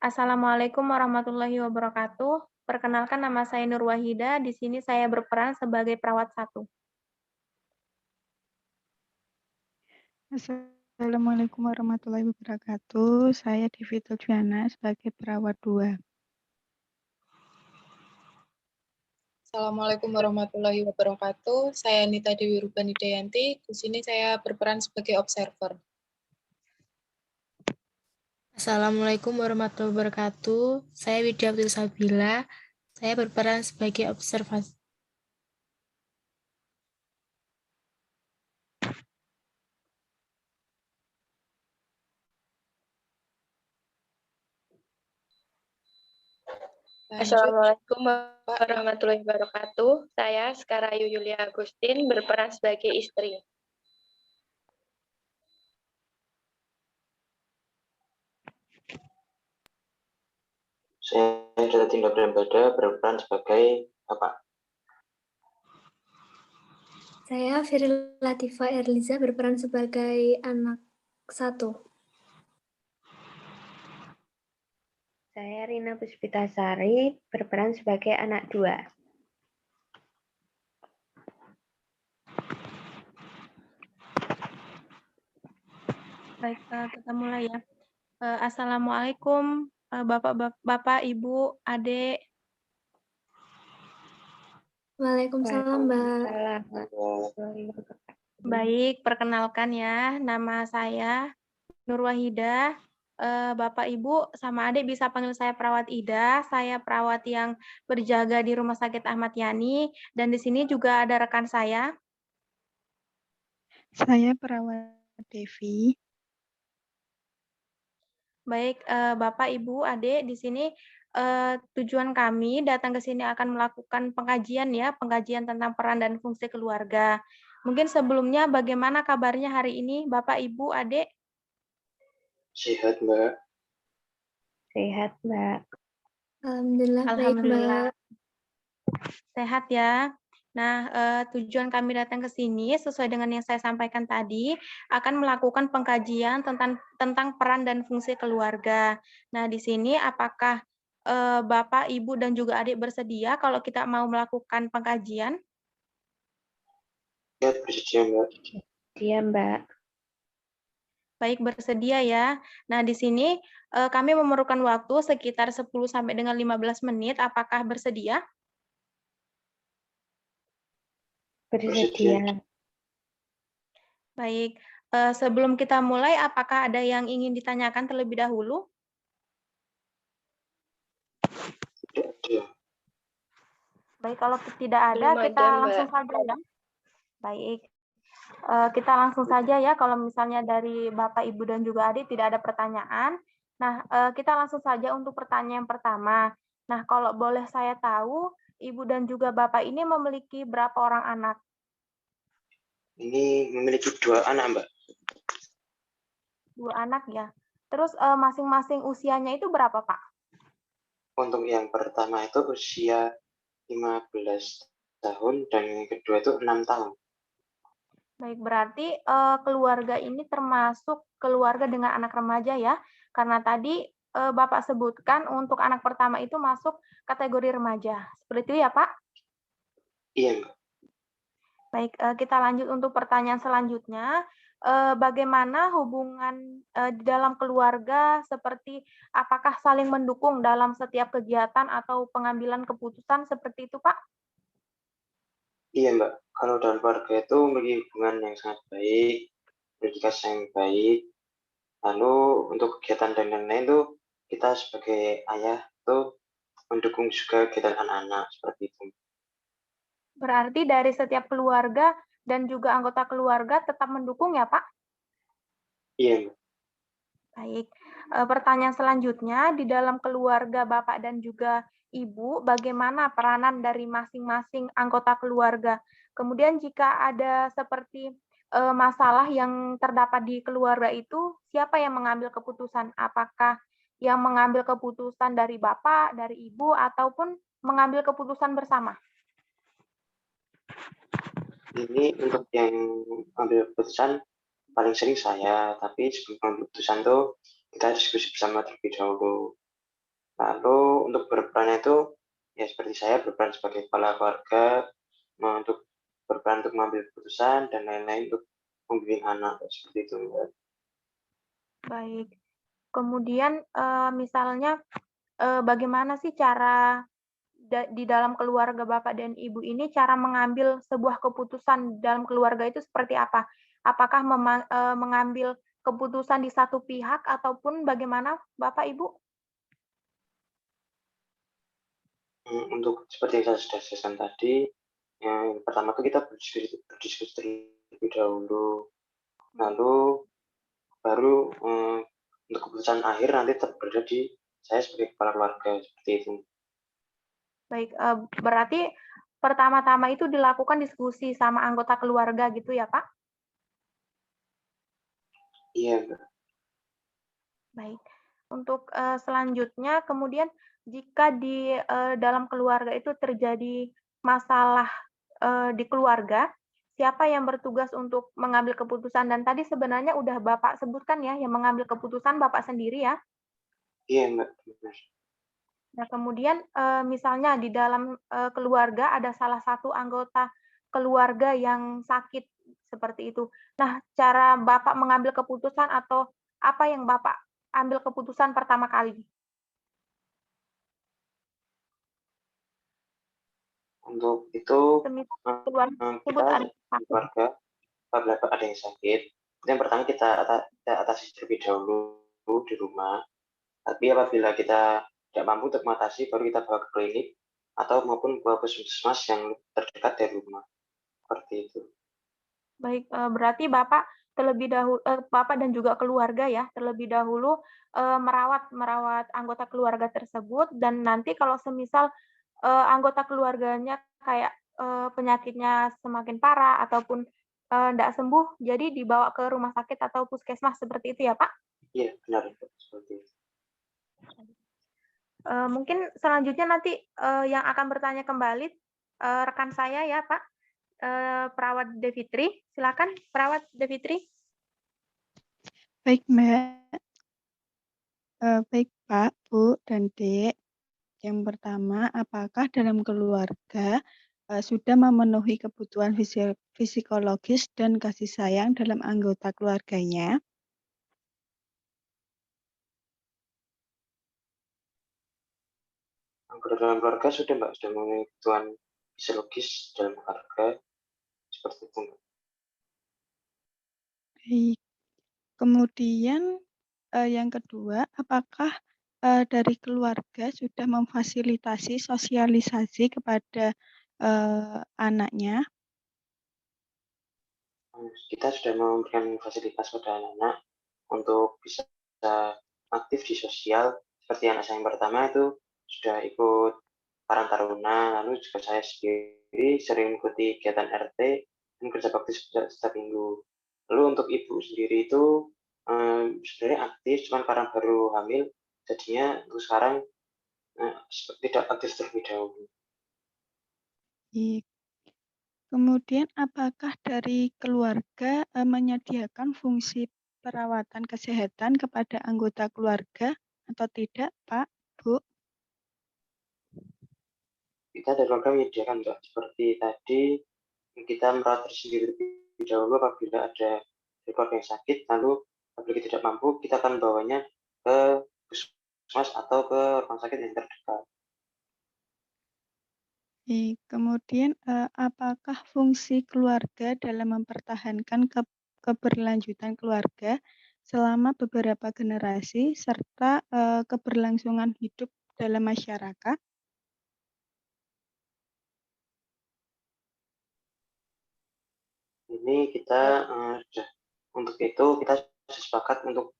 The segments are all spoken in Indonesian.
Assalamualaikum warahmatullahi wabarakatuh. Perkenalkan nama saya Nur Wahida, di sini saya berperan sebagai perawat 1. Assalamualaikum warahmatullahi wabarakatuh. Saya Devi Tuljuana sebagai perawat 2. Assalamualaikum warahmatullahi wabarakatuh. Saya Nita Dewi Rubanidayanti. Di sini saya berperan sebagai observer. Assalamualaikum warahmatullahi wabarakatuh. Saya Widya Abdul Sabila. Saya berperan sebagai observasi. Assalamualaikum warahmatullahi wabarakatuh. Saya Sekarayu Yulia Agustin berperan sebagai istri. Saya Jatatinda Brambada berperan sebagai bapak. Saya Firly Latifa Erliza berperan sebagai anak 1. Saya Rina Puspitasari berperan sebagai anak 2. Baik, kita mulai ya. Assalamualaikum Bapak, Ibu, Adik. Waalaikumsalam, Mbak. Baik, perkenalkan ya, nama saya Nur Wahida. Bapak, Ibu, sama Adik bisa panggil saya perawat Ida. Saya perawat yang berjaga di Rumah Sakit Ahmad Yani, dan di sini juga ada rekan saya. Saya perawat Devi. Baik, Bapak, Ibu, Adik, di sini tujuan kami datang ke sini akan melakukan pengkajian ya, pengkajian tentang peran dan fungsi keluarga. Mungkin sebelumnya bagaimana kabarnya hari ini, Bapak, Ibu, Adik? Sehat, Mbak. Sehat, Mbak. Alhamdulillah, baik, Mbak. Sehat ya. Nah, tujuan kami datang ke sini sesuai dengan yang saya sampaikan tadi, akan melakukan pengkajian tentang peran dan fungsi keluarga. Nah, di sini apakah Bapak, Ibu, dan juga adik bersedia kalau kita mau melakukan pengkajian? Ya, bersedia, Mbak. Dia, Mbak. Baik, bersedia ya. Nah, di sini kami memerlukan waktu sekitar 10 sampai dengan 15 menit. Apakah bersedia? Bersedia. Baik, sebelum kita mulai, apakah ada yang ingin ditanyakan terlebih dahulu? Tidak ada. Baik, kalau tidak ada, Belum kita ada, Mbak. langsung saja ya. Baik, kita langsung saja ya, kalau misalnya dari Bapak, Ibu, dan juga adik tidak ada pertanyaan. Nah, kita langsung saja untuk pertanyaan pertama. Nah, kalau boleh saya tahu, Ibu dan juga Bapak ini memiliki berapa orang anak? Ini memiliki 2 anak, Mbak. 2 anak ya. Terus masing-masing usianya itu berapa, Pak? Untuk yang pertama itu usia 15 tahun dan yang kedua itu 6 tahun. Baik, berarti keluarga ini termasuk keluarga dengan anak remaja ya, karena tadi Bapak sebutkan untuk anak pertama itu masuk kategori remaja. Seperti itu ya, Pak? Iya, Mbak. Baik, kita lanjut untuk pertanyaan selanjutnya. Bagaimana hubungan di dalam keluarga, seperti apakah saling mendukung dalam setiap kegiatan atau pengambilan keputusan seperti itu, Pak? Iya, Mbak. Kalau dalam keluarga itu memiliki hubungan yang sangat baik, komunikasi yang baik. Lalu untuk kegiatan dan lain-lain itu kita sebagai ayah itu mendukung juga kegiatan anak-anak seperti itu. Berarti dari setiap keluarga dan juga anggota keluarga tetap mendukung ya, Pak? Iya, Mbak. Baik, pertanyaan selanjutnya, di dalam keluarga Bapak dan juga Ibu, bagaimana peranan dari masing-masing anggota keluarga? Kemudian jika ada seperti masalah yang terdapat di keluarga itu, siapa yang mengambil keputusan? Apakah yang mengambil keputusan dari Bapak, dari Ibu, ataupun mengambil keputusan bersama? Ini untuk yang ambil keputusan paling sering saya, tapi sebelum ambil keputusan tuh kita diskusi bersama terlebih dahulu. Lalu untuk berperannya itu ya seperti saya berperan sebagai kepala keluarga, untuk berperan untuk mengambil keputusan dan lain-lain untuk membimbing anak seperti itu, Mbak. Baik. Kemudian misalnya bagaimana sih cara di dalam keluarga Bapak dan Ibu ini cara mengambil sebuah keputusan dalam keluarga itu seperti apa? Apakah mengambil keputusan di satu pihak ataupun bagaimana Bapak Ibu? Untuk seperti yang saya sudah jelaskan tadi, yang pertama itu kita berdiskusi terlebih dahulu, lalu baru untuk keputusan akhir nanti tetap berada di saya sebagai kepala keluarga seperti itu. Baik, berarti pertama-tama itu dilakukan diskusi sama anggota keluarga gitu ya, Pak? Iya, Mbak. Baik. Untuk selanjutnya, kemudian jika di dalam keluarga itu terjadi masalah di keluarga, siapa yang bertugas untuk mengambil keputusan? Dan tadi sebenarnya udah Bapak sebutkan ya, yang mengambil keputusan Bapak sendiri ya. Iya, Mbak. Benar. Nah, kemudian misalnya di dalam keluarga ada salah satu anggota keluarga yang sakit seperti itu. Nah, cara Bapak mengambil keputusan atau apa yang Bapak ambil keputusan pertama kali? Untuk itu Semisal keluarga tersebut kita ada di sakit. keluarga apabila ada yang sakit, yang pertama kita atasi terlebih dahulu di rumah. Tapi apabila kita tidak mampu untuk mengatasi, baru kita bawa ke klinik atau maupun ke puskesmas yang terdekat dari rumah. Seperti itu. Baik, berarti Bapak terlebih dahulu Bapak dan juga keluarga ya, terlebih dahulu merawat anggota keluarga tersebut dan nanti kalau semisal anggota keluarganya kayak penyakitnya semakin parah ataupun nggak sembuh, jadi dibawa ke rumah sakit atau puskesmas seperti itu ya, Pak? Iya, benar seperti itu. Mungkin selanjutnya nanti yang akan bertanya kembali rekan saya ya, Pak, Perawat Devitri. Silakan, Perawat Devitri. Baik, Mbak. Baik, Pak, Bu, dan Dek. Yang pertama, apakah dalam keluarga sudah memenuhi kebutuhan psikologis dan kasih sayang dalam anggota keluarganya? Anggota dalam keluarga sudah, Mbak, sudah memenuhi kebutuhan fisiologis dalam keluarga seperti itu, Mbak. Baik. Kemudian yang kedua, apakah dari keluarga sudah memfasilitasi sosialisasi kepada anaknya? Kita sudah memberikan fasilitas pada anak-anak untuk bisa aktif di sosial. Seperti anak saya yang pertama itu sudah ikut Karang Taruna, lalu juga saya sendiri sering mengikuti kegiatan RT dan kerja bakti setiap minggu. Lalu untuk ibu sendiri itu sebenarnya aktif, cuman karena baru hamil, jadinya untuk sekarang tidak aktif terlebih dahulu. Baik. Kemudian apakah dari keluarga menyediakan fungsi perawatan kesehatan kepada anggota keluarga atau tidak, Pak, Bu? Kita dari keluarga menyediakan, Mbak, seperti tadi kita merawat diri sendiri terlebih dahulu apabila ada keluarga yang sakit, lalu apabila kita tidak mampu, kita akan bawanya ke puskesmas atau ke rumah sakit yang terdekat. Kemudian apakah fungsi keluarga dalam mempertahankan keberlanjutan keluarga selama beberapa generasi serta keberlangsungan hidup dalam masyarakat? Ini kita sudah untuk itu kita sepakat untuk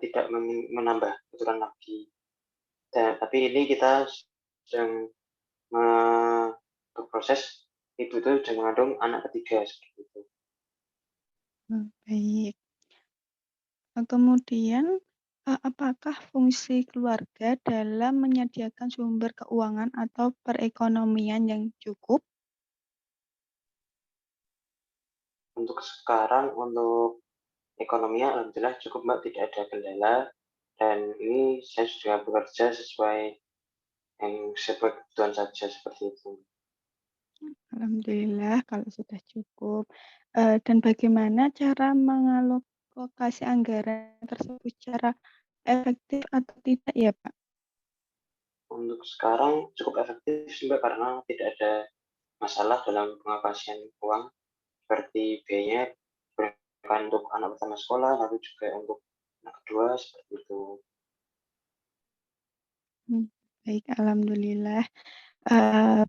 tidak menambah aturan lagi. Tapi ini kita sedang berproses, ibu itu sudah mengandung anak ketiga seperti itu. Baik. Kemudian apakah fungsi keluarga dalam menyediakan sumber keuangan atau perekonomian yang cukup? Untuk sekarang, untuk ekonominya alhamdulillah cukup, Mbak, tidak ada kendala Dan ini saya sudah bekerja sesuai yang sesuai kebutuhan saja seperti itu. Alhamdulillah kalau sudah cukup. Dan bagaimana cara mengalokasi anggaran tersebut secara efektif atau tidak ya, Pak? Untuk sekarang cukup efektif sih, Mbak, karena tidak ada masalah dalam pengalokasian uang seperti biayanya digunakan untuk anak pertama sekolah, lalu juga untuk anak kedua seperti itu. Baik, alhamdulillah.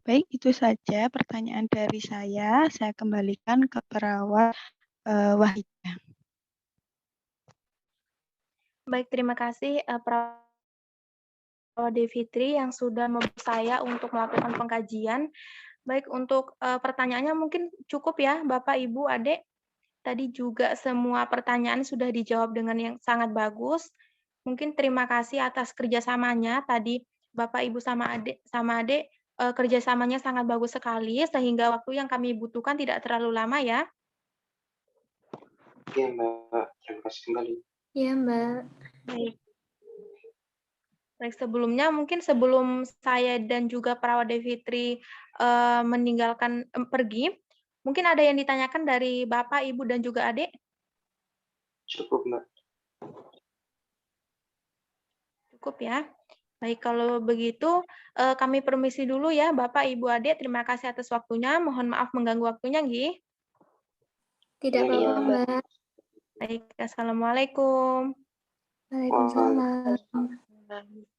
Baik, itu saja pertanyaan dari saya. Saya kembalikan ke perawat Wahidah. Baik, terima kasih Perawat Devitri yang sudah membantu saya untuk melakukan pengkajian. Baik, untuk pertanyaannya mungkin cukup ya, Bapak, Ibu, Adik. Tadi juga semua pertanyaan sudah dijawab dengan yang sangat bagus. Mungkin terima kasih atas kerjasamanya. Tadi Bapak, Ibu, sama Adik kerjasamanya sangat bagus sekali, sehingga waktu yang kami butuhkan tidak terlalu lama ya. Iya, Mbak. Terima kasih kembali. Iya, Mbak. Baik. Baik, sebelumnya mungkin sebelum saya dan juga Perawat Devitri meninggalkan pergi, mungkin ada yang ditanyakan dari Bapak, Ibu, dan juga Adik? Cukup, Mbak. Cukup ya. Baik, kalau begitu kami permisi dulu ya, Bapak, Ibu, Adik. Terima kasih atas waktunya. Mohon maaf mengganggu waktunya, Nggih. Tidak Iya, apa-apa, Mbak. Mbak. Baik, Assalamualaikum. Waalaikumsalam. Waalaikumsalam.